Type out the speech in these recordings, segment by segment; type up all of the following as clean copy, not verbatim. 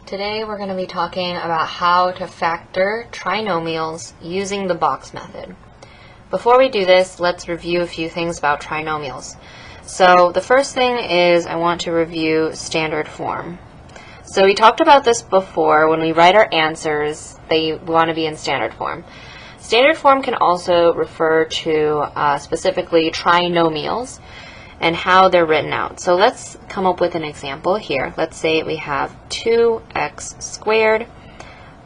Today we're going to be talking about how to factor trinomials using the box method. Before we do this, let's review a few things about trinomials. So the first thing is I want to review standard form. So we talked about this before. When we write our answers, they want to be in standard form. Standard form can also refer to specifically trinomials and how they're written out. So let's come up with an example here. Let's say we have 2x squared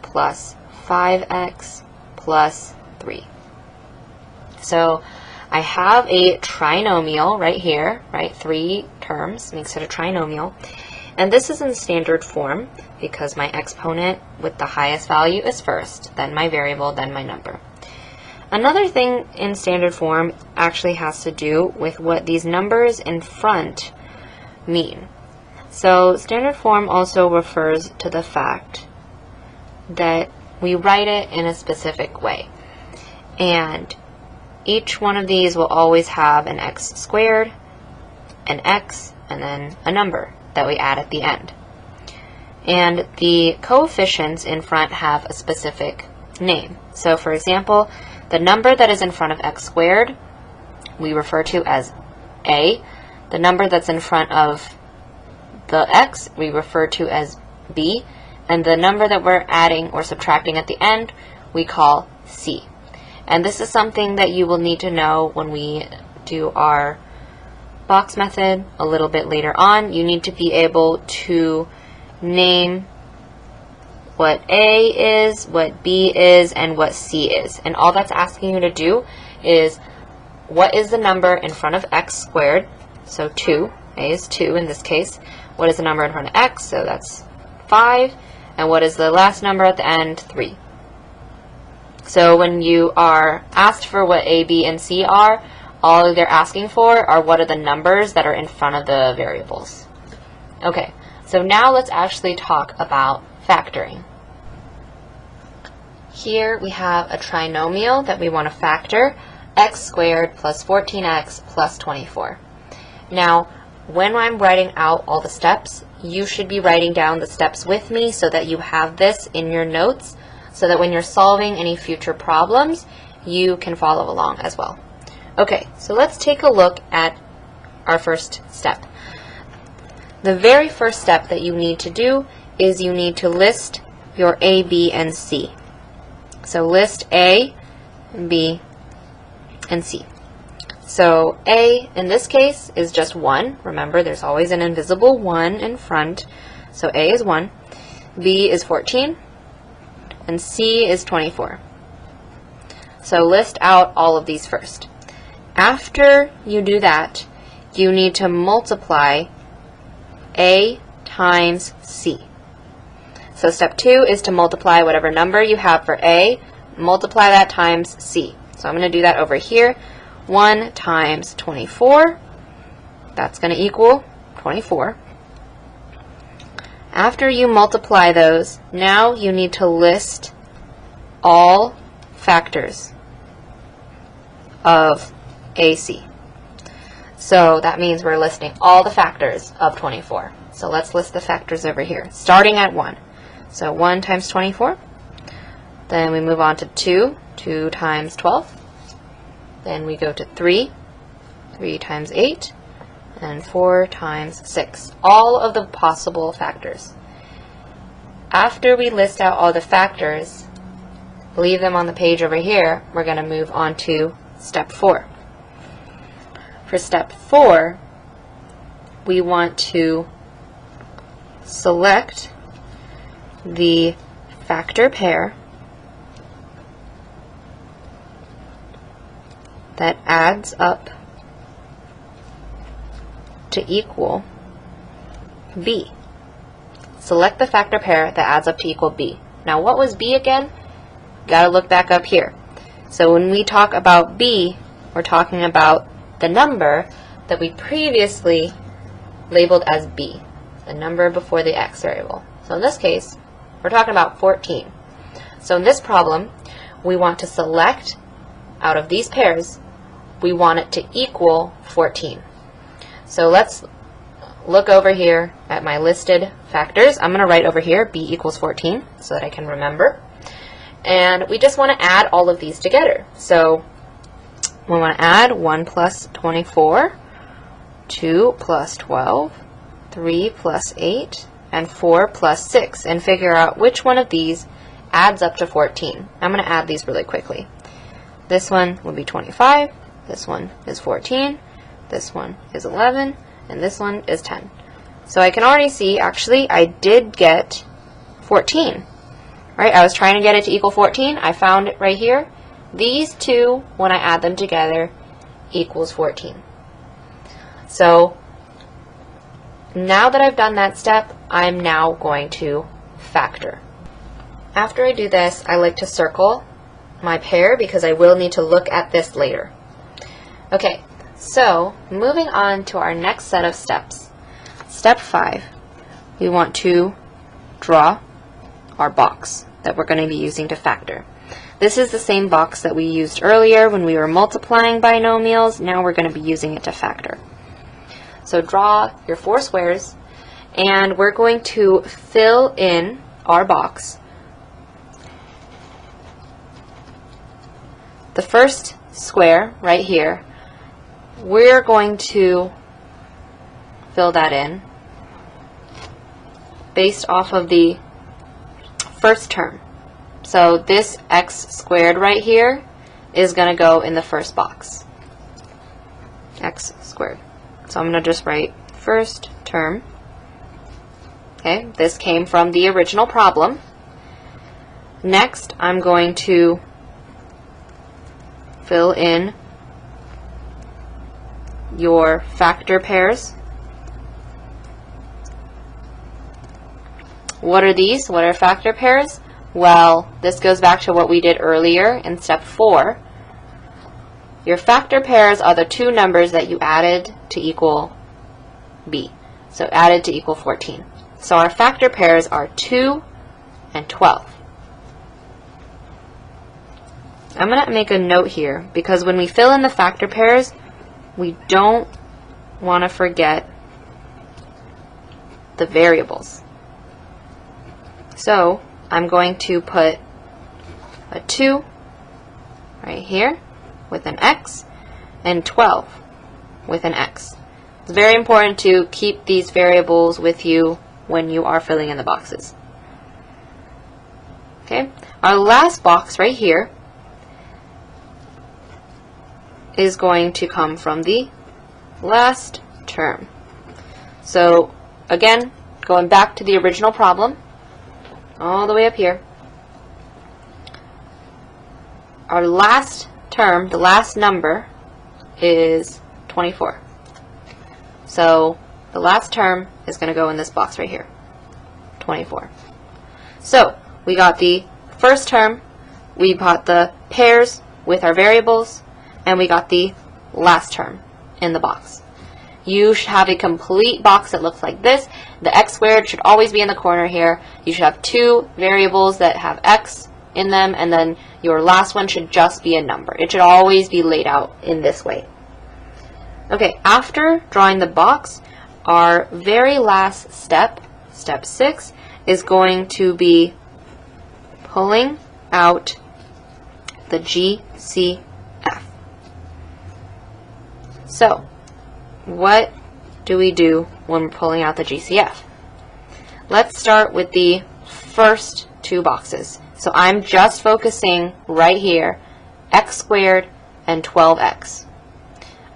plus 5x plus 3. So I have a trinomial right here, right? 3 terms makes it a trinomial. And this is in standard form because my exponent with the highest value is first, then my variable, then my number. Another thing in standard form actually has to do with what these numbers in front mean. So standard form also refers to the fact that we write it in a specific way. And each one of these will always have an x squared, an x, and then a number that we add at the end. And the coefficients in front have a specific name. So for example, the number that is in front of x squared we refer to as a. The number that's in front of the x we refer to as b. And the number that we're adding or subtracting at the end we call c. And this is something that you will need to know when we do our box method a little bit later on. You need to be able to name what A is, what B is, and what C is. And all that's asking you to do is what is the number in front of x squared, so 2, A is 2 in this case. What is the number in front of x, so that's 5. And what is the last number at the end, 3. So when you are asked for what A, B, and C are, all they're asking for are what are the numbers that are in front of the variables. Okay, so now let's actually talk about factoring. Here we have a trinomial that we want to factor, x squared plus 14x plus 24. Now, when I'm writing out all the steps, you should be writing down the steps with me so that you have this in your notes, so that when you're solving any future problems, you can follow along as well. Okay, so let's take a look at our first step. The very first step that you need to do is you need to list your A, B, and C. So list A, B, and C. So A, in this case, is just 1. Remember, there's always an invisible 1 in front. So A is 1, B is 14, and C is 24. So list out all of these first. After you do that, you need to multiply A times C. So step 2 is to multiply whatever number you have for A, multiply that times C. So I'm going to do that over here. 1 times 24, that's going to equal 24. After you multiply those, now you need to list all factors of AC. So that means we're listing all the factors of 24. So let's list the factors over here, starting at 1. So 1 times 24. Then we move on to 2. 2 times 12. Then we go to 3. 3 times 8. And 4 times 6. All of the possible factors. After we list out all the factors, leave them on the page over here, we're going to move on to step 4. For step 4, we want to select the factor pair that adds up to equal B. Select the factor pair that adds up to equal B. Now what was B again? Gotta look back up here. So when we talk about B, we're talking about the number that we previously labeled as B, the number before the x variable. So in this case, we're talking about 14. So in this problem, we want to select out of these pairs, we want it to equal 14. So let's look over here at my listed factors. I'm going to write over here b equals 14 so that I can remember. And we just want to add all of these together. So we want to add 1 plus 24, 2 plus 12, 3 plus 8, and 4 plus 6, and figure out which one of these adds up to 14. I'm going to add these really quickly. This one would be 25, this one is 14, this one is 11, and this one is 10. So I can already see, actually, I did get 14. Right? I was trying to get it to equal 14. I found it right here. These two, when I add them together, equals 14. So now that I've done that step, I'm now going to factor. After I do this, I like to circle my pair because I will need to look at this later. Okay, so moving on to our next set of steps. Step 5, we want to draw our box that we're going to be using to factor. This is the same box that we used earlier when we were multiplying binomials. Now we're going to be using it to factor. So draw your 4 squares, and we're going to fill in our box. The first square right here, we're going to fill that in based off of the first term. So this x squared right here is going to go in the first box. X squared. So I'm going to just write first term. Okay, this came from the original problem. Next, I'm going to fill in your factor pairs. What are these? What are factor pairs? Well, this goes back to what we did earlier in step 4. Your factor pairs are the two numbers that you added to equal b. So added to equal 14. So our factor pairs are 2 and 12. I'm going to make a note here because when we fill in the factor pairs, we don't want to forget the variables. So I'm going to put a 2 right here with an x and 12 with an x. It's very important to keep these variables with you when you are filling in the boxes. Okay, our last box right here is going to come from the last term. So again, going back to the original problem, all the way up here, our last term, the last number, is 24. So the last term is going to go in this box right here, 24. So we got the first term, we got the pairs with our variables, and we got the last term in the box. You should have a complete box that looks like this. The x squared should always be in the corner here. You should have 2 variables that have x in them, and then your last one should just be a number. It should always be laid out in this way. Okay, after drawing the box, our very last step, step 6, is going to be pulling out the GCF. So, what do we do when we're pulling out the GCF? Let's start with the first 2 boxes. So I'm just focusing right here, x squared and 12x.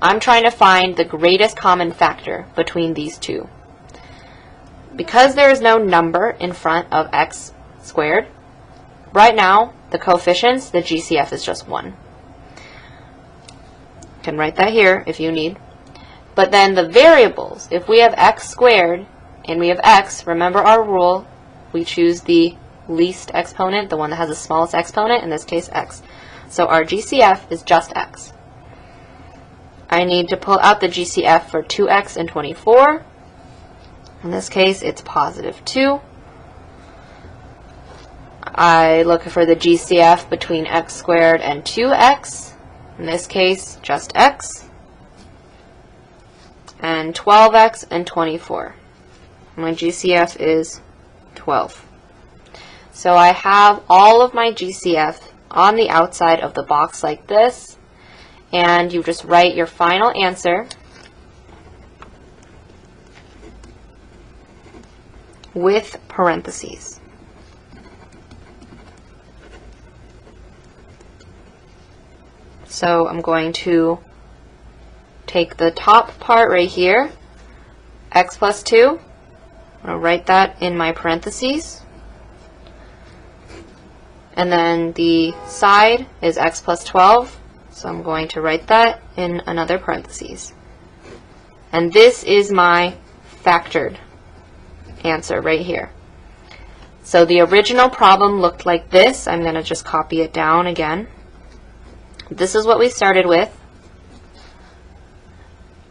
I'm trying to find the greatest common factor between these two. Because there is no number in front of x squared, right now, the coefficients, the GCF is just 1. You can write that here if you need. But then the variables, if we have x squared and we have x, remember our rule, we choose the least exponent, the one that has the smallest exponent, in this case x. So our GCF is just x. I need to pull out the GCF for 2x and 24. In this case, it's positive 2. I look for the GCF between x squared and 2x. In this case, just x. and 12x and 24. My GCF is 12. So I have all of my GCF on the outside of the box like this, and you just write your final answer with parentheses. So I'm going to take the top part right here, x plus 2. I'll write that in my parentheses. And then the side is x plus 12, so I'm going to write that in another parentheses. And this is my factored answer right here. So the original problem looked like this. I'm going to just copy it down again. This is what we started with.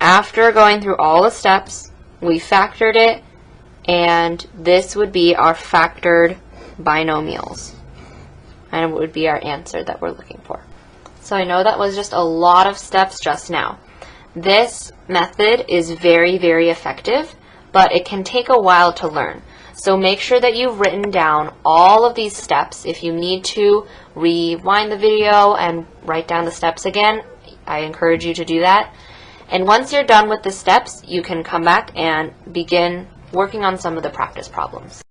After going through all the steps, we factored it, and this would be our factored binomials. And it would be our answer that we're looking for. So I know that was just a lot of steps just now. This method is very, very effective, but it can take a while to learn. So make sure that you've written down all of these steps. If you need to rewind the video and write down the steps again, I encourage you to do that. And once you're done with the steps, you can come back and begin working on some of the practice problems.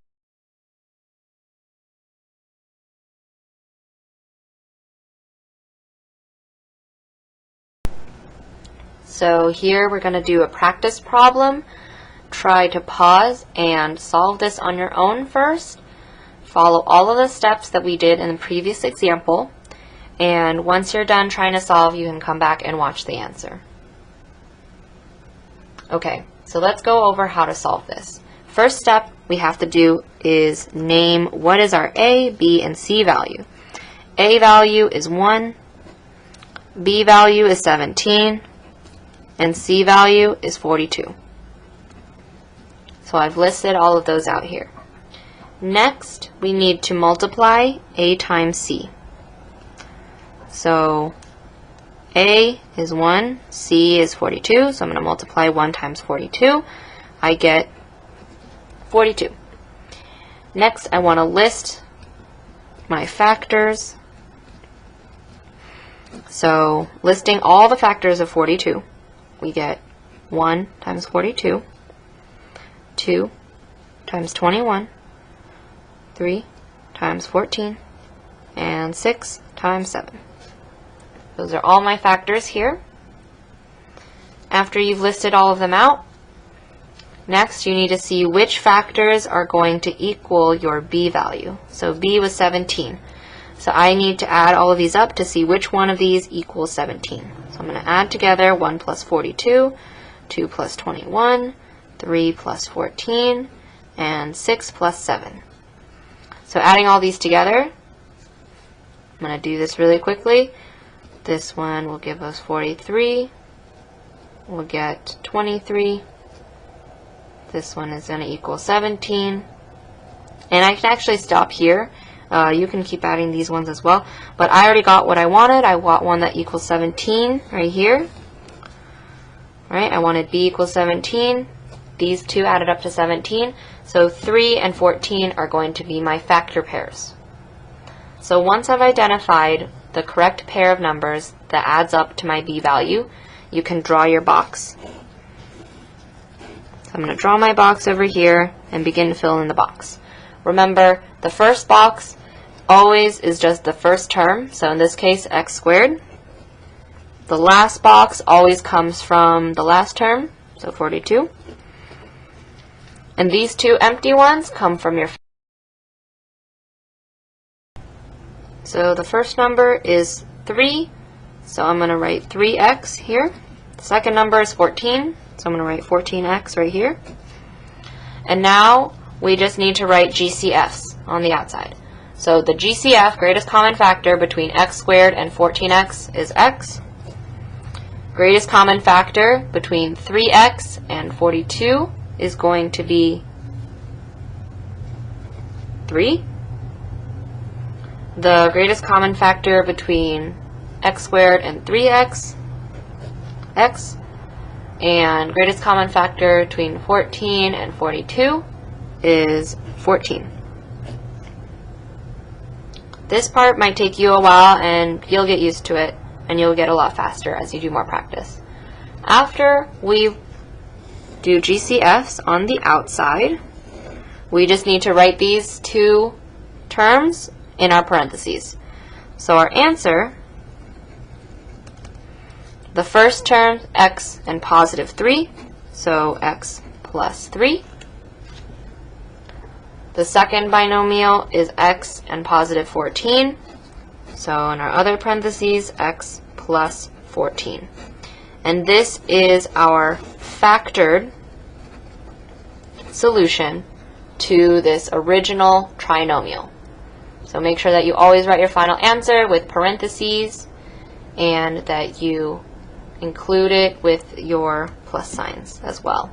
So here we're going to do a practice problem. Try to pause and solve this on your own first. Follow all of the steps that we did in the previous example. And once you're done trying to solve, you can come back and watch the answer. Okay, so let's go over how to solve this. First step we have to do is name what is our A, B, and C value. A value is 1, B value is 17, and C value is 42. So I've listed all of those out here. Next, we need to multiply A times C. So A is 1, C is 42, so I'm going to multiply 1 times 42. I get 42. Next, I want to list my factors. So listing all the factors of 42, we get 1 times 42, 2 times 21, 3 times 14, and 6 times 7. Those are all my factors here. After you've listed all of them out, next you need to see which factors are going to equal your B value. So B was 17. So I need to add all of these up to see which one of these equals 17. So I'm going to add together 1 plus 42, 2 plus 21, 3 plus 14, and 6 plus 7. So adding all these together, I'm going to do this really quickly. This one will give us 43. We'll get 23. This one is going to equal 17. And I can actually stop here. You can keep adding these ones as well. But I already got what I wanted. I want one that equals 17 right here. Right? I wanted B equals 17. These two added up to 17. So 3 and 14 are going to be my factor pairs. So once I've identified the correct pair of numbers that adds up to my B value, you can draw your box. So I'm going to draw my box over here and begin to fill in the box. Remember, the first box always is just the first term, so in this case x squared. The last box always comes from the last term, so 42. And these two empty ones come from your. So the first number is 3, so I'm going to write 3x here. The second number is 14, so I'm going to write 14x right here. And now we just need to write GCFs on the outside. So the GCF, greatest common factor between x squared and 14x, is x. Greatest common factor between 3x and 42 is going to be 3. The greatest common factor between x squared and 3x, x. And greatest common factor between 14 and 42 is 14. This part might take you a while, and you'll get used to it, and you'll get a lot faster as you do more practice. After we do GCFs on the outside, we just need to write these two terms in our parentheses. So our answer, the first term, x and positive 3, so x plus 3. The second binomial is x and positive 14, so in our other parentheses, x plus 14. And this is our factored solution to this original trinomial. So make sure that you always write your final answer with parentheses and that you include it with your plus signs as well.